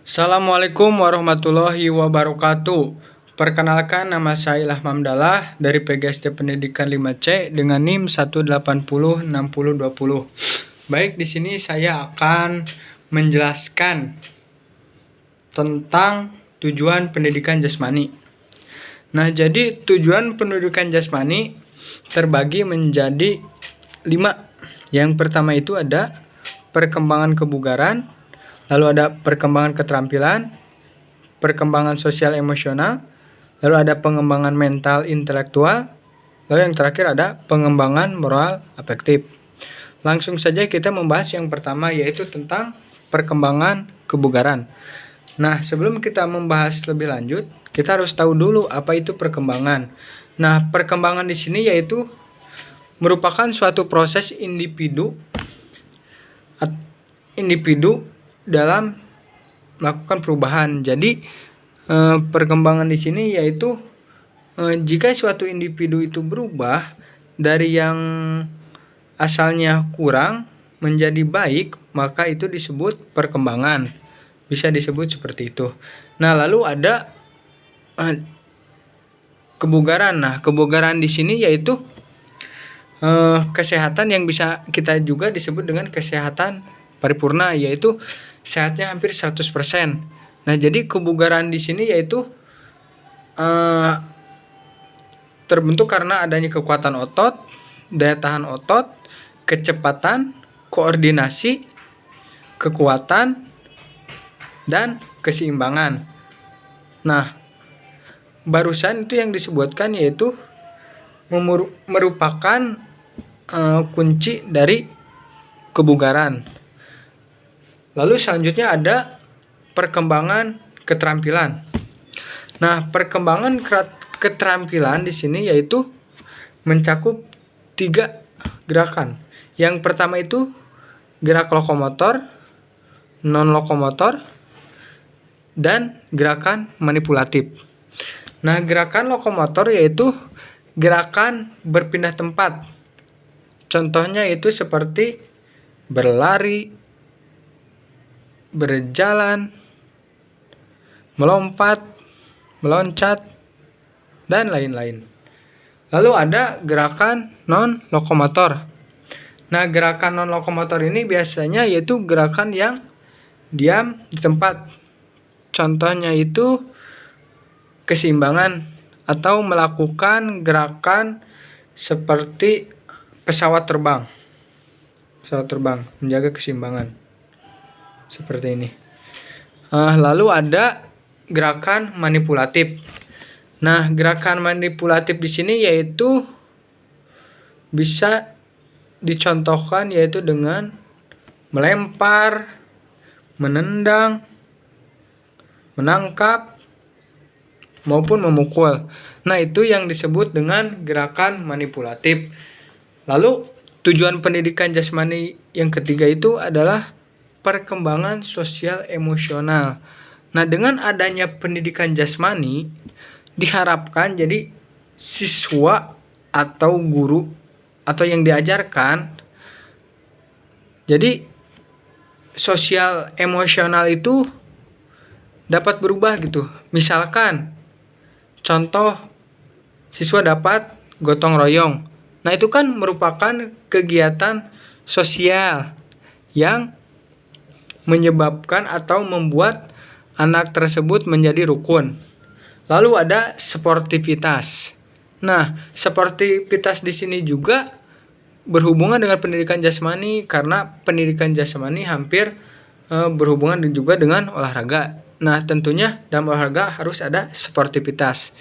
Assalamualaikum warahmatullahi wabarakatuh. Perkenalkan, nama saya Ilham Hamdalah dari PGSD Pendidikan 5C dengan NIM 1806020. Baik, di sini saya akan menjelaskan tentang tujuan pendidikan jasmani. Nah, jadi tujuan pendidikan jasmani terbagi menjadi 5. Yang pertama itu ada perkembangan kebugaran, lalu ada perkembangan keterampilan, perkembangan sosial emosional, lalu ada pengembangan mental intelektual, lalu yang terakhir ada pengembangan moral afektif. Langsung saja kita membahas yang pertama, yaitu tentang perkembangan kebugaran. Nah, sebelum kita membahas lebih lanjut, kita harus tahu dulu apa itu perkembangan. Nah, perkembangan di sini yaitu merupakan suatu proses individu dalam melakukan perubahan. Jadi perkembangan di sini yaitu jika suatu individu itu berubah dari yang asalnya kurang menjadi baik, maka itu disebut perkembangan. Bisa disebut seperti itu. Nah, lalu ada kebugaran. Nah, kebugaran di sini yaitu kesehatan yang bisa kita juga disebut dengan kesehatan paripurna, yaitu sehatnya hampir 100%. Nah, jadi kebugaran di sini yaitu terbentuk karena adanya kekuatan otot, daya tahan otot, kecepatan, koordinasi, kekuatan, dan keseimbangan. Nah, barusan itu yang disebutkan yaitu merupakan kunci dari kebugaran. Lalu selanjutnya ada perkembangan keterampilan. Nah, perkembangan keterampilan di sini yaitu mencakup 3 gerakan. Yang pertama itu gerak lokomotor, non lokomotor, dan gerakan manipulatif. Nah, gerakan lokomotor yaitu gerakan berpindah tempat. Contohnya itu seperti berlari, berjalan, melompat, meloncat, dan lain-lain. Lalu ada gerakan non-lokomotor. Nah, gerakan non-lokomotor ini biasanya yaitu gerakan yang diam di tempat. Contohnya itu keseimbangan atau melakukan gerakan seperti pesawat terbang, menjaga keseimbangan seperti ini. Lalu ada gerakan manipulatif. Nah, gerakan manipulatif di sini yaitu bisa dicontohkan yaitu dengan melempar, menendang, menangkap, maupun memukul. Nah, itu yang disebut dengan gerakan manipulatif. Lalu tujuan pendidikan jasmani yang ketiga itu adalah perkembangan sosial emosional. Nah, dengan adanya pendidikan jasmani diharapkan jadi siswa atau guru atau yang diajarkan jadi sosial emosional itu dapat berubah gitu. Misalkan contoh siswa dapat gotong royong. Nah, itu kan merupakan kegiatan sosial yang menyebabkan atau membuat anak tersebut menjadi rukun. Lalu ada sportivitas. Nah, sportivitas di sini juga berhubungan dengan pendidikan jasmani karena pendidikan jasmani hampir berhubungan juga dengan olahraga. Nah, tentunya dalam olahraga harus ada sportivitas.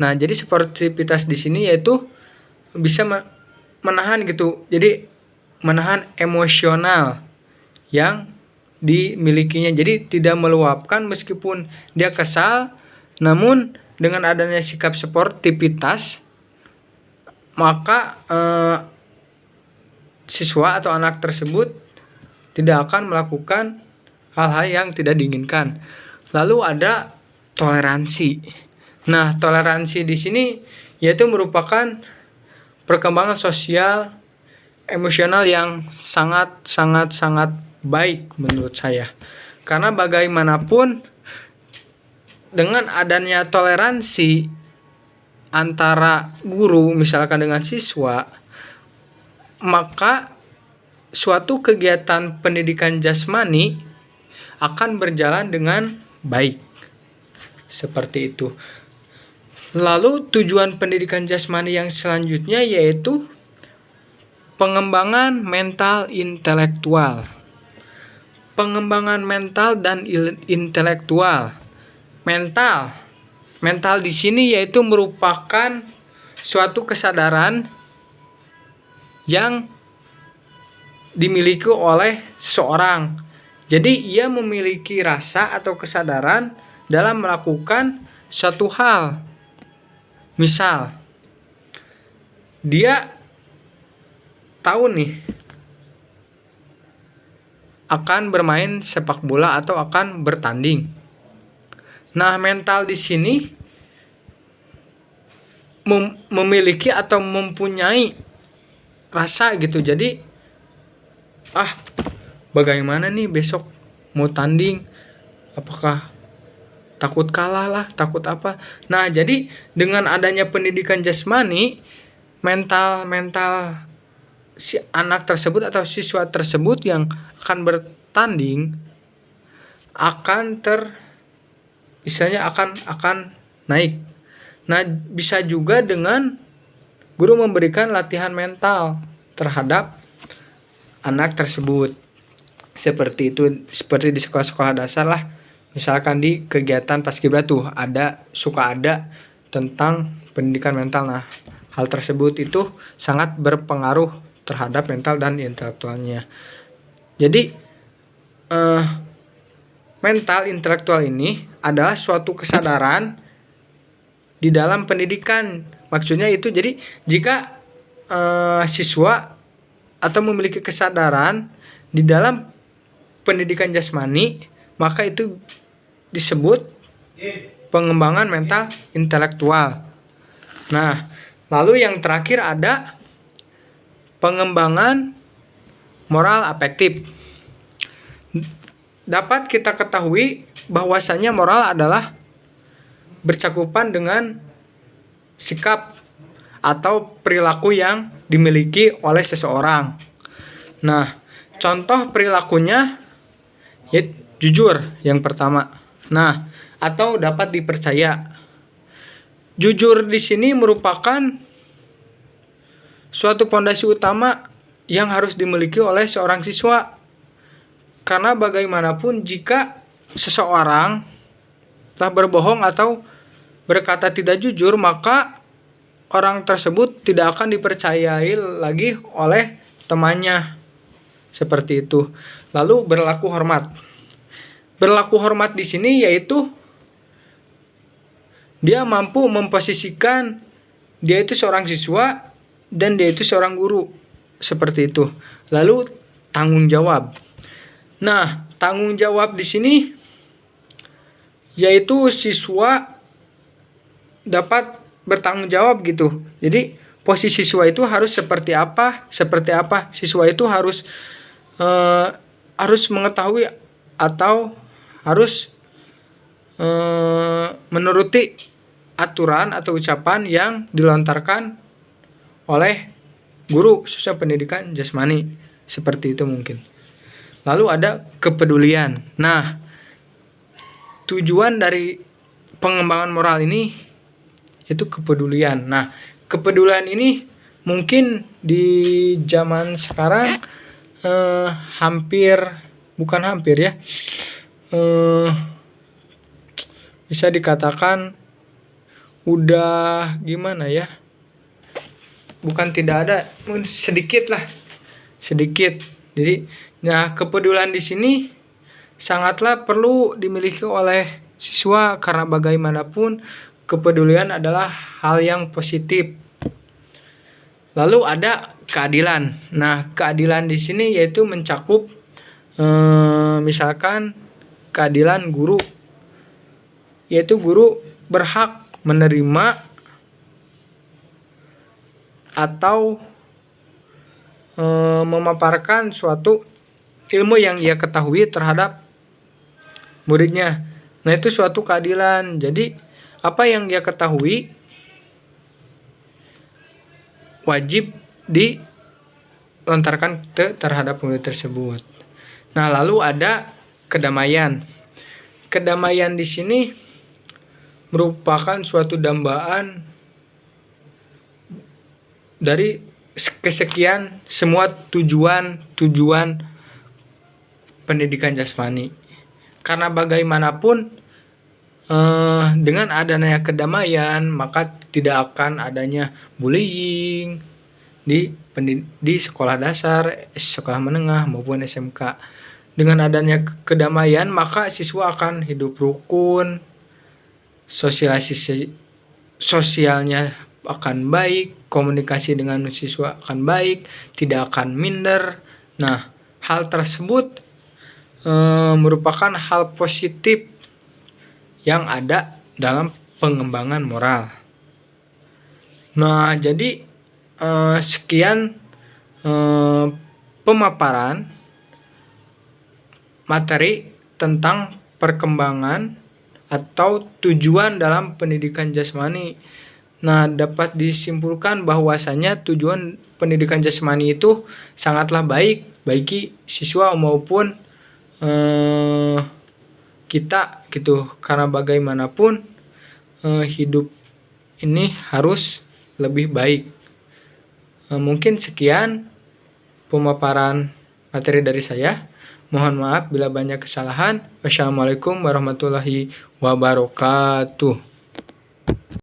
Nah, jadi sportivitas di sini yaitu bisa menahan gitu. Jadi menahan emosional yang dimilikinya. Jadi tidak meluapkan meskipun dia kesal, namun dengan adanya sikap sportivitas maka siswa atau anak tersebut tidak akan melakukan hal-hal yang tidak diinginkan. Lalu ada toleransi. Nah, toleransi di sini yaitu merupakan perkembangan sosial emosional yang sangat baik menurut saya. Karena bagaimanapun dengan adanya toleransi antara guru misalkan dengan siswa, maka suatu kegiatan pendidikan jasmani akan berjalan dengan baik. Seperti itu. Lalu tujuan pendidikan jasmani yang selanjutnya yaitu pengembangan mental intelektual. Pengembangan mental dan intelektual. Mental di sini yaitu merupakan suatu kesadaran yang dimiliki oleh seseorang. Jadi ia memiliki rasa atau kesadaran dalam melakukan suatu hal. Misal, dia tahu nih akan bermain sepak bola atau akan bertanding. Nah, mental di sini memiliki atau mempunyai rasa gitu. Jadi, bagaimana nih besok mau tanding? Apakah takut kalah lah, takut apa? Nah, jadi dengan adanya pendidikan jasmani, mental si anak tersebut atau siswa tersebut yang akan bertanding akan istilahnya akan naik. Nah, bisa juga dengan guru memberikan latihan mental terhadap anak tersebut. Seperti itu, seperti di sekolah-sekolah dasar lah. Misalkan di kegiatan paskibra tuh suka ada tentang pendidikan mental. Nah, hal tersebut itu sangat berpengaruh terhadap mental dan intelektualnya. Jadi mental intelektual ini adalah suatu kesadaran di dalam pendidikan. Maksudnya itu jadi jika siswa atau memiliki kesadaran di dalam pendidikan jasmani, maka itu disebut pengembangan mental intelektual. Nah, lalu yang terakhir ada pengembangan moral afektif. Dapat kita ketahui bahwasanya moral adalah bercakupan dengan sikap atau perilaku yang dimiliki oleh seseorang. Nah, contoh perilakunya ya jujur yang pertama. Nah, atau dapat dipercaya. Jujur di sini merupakan suatu fondasi utama yang harus dimiliki oleh seorang siswa. Karena bagaimanapun jika seseorang telah berbohong atau berkata tidak jujur, maka orang tersebut tidak akan dipercayai lagi oleh temannya. Seperti itu. Lalu berlaku hormat. Berlaku hormat di sini yaitu dia mampu memposisikan dia itu seorang siswa dan dia itu seorang guru. Seperti itu. Lalu tanggung jawab. Nah, tanggung jawab di sini yaitu siswa dapat bertanggung jawab gitu. Jadi posisi siswa itu harus seperti apa? Siswa itu harus mengetahui atau harus menuruti aturan atau ucapan yang dilontarkan oleh guru khususnya pendidikan jasmani. Seperti itu mungkin. Lalu ada kepedulian. Nah, tujuan dari pengembangan moral ini itu kepedulian. Nah, kepedulian ini mungkin di zaman sekarang bisa dikatakan udah gimana ya, bukan tidak ada, sedikit. Jadi, nah, kepedulian di sini sangatlah perlu dimiliki oleh siswa karena bagaimanapun kepedulian adalah hal yang positif. Lalu ada keadilan. Nah, keadilan di sini yaitu mencakup misalkan keadilan guru, yaitu guru berhak menerima atau memaparkan suatu ilmu yang ia ketahui terhadap muridnya. Nah, itu suatu keadilan. Jadi apa yang dia ketahui wajib dilontarkan terhadap murid tersebut. Nah, lalu ada kedamaian. Kedamaian di sini merupakan suatu dambaan dari kesekian semua tujuan pendidikan jasmani. Karena bagaimanapun dengan adanya kedamaian maka tidak akan adanya bullying di sekolah dasar, sekolah menengah maupun SMK. Dengan adanya kedamaian maka siswa akan hidup rukun, sosialnya akan baik, komunikasi dengan siswa akan baik, tidak akan minder. Nah, hal tersebut merupakan hal positif yang ada dalam pengembangan moral. Nah, jadi sekian pemaparan materi tentang perkembangan atau tujuan dalam pendidikan jasmani. Nah, dapat disimpulkan bahwasanya tujuan pendidikan jasmani itu sangatlah baik bagi siswa maupun kita gitu. Karena bagaimanapun hidup ini harus lebih baik. Mungkin sekian pemaparan materi dari saya. Mohon maaf bila banyak kesalahan. Wassalamualaikum warahmatullahi wabarakatuh.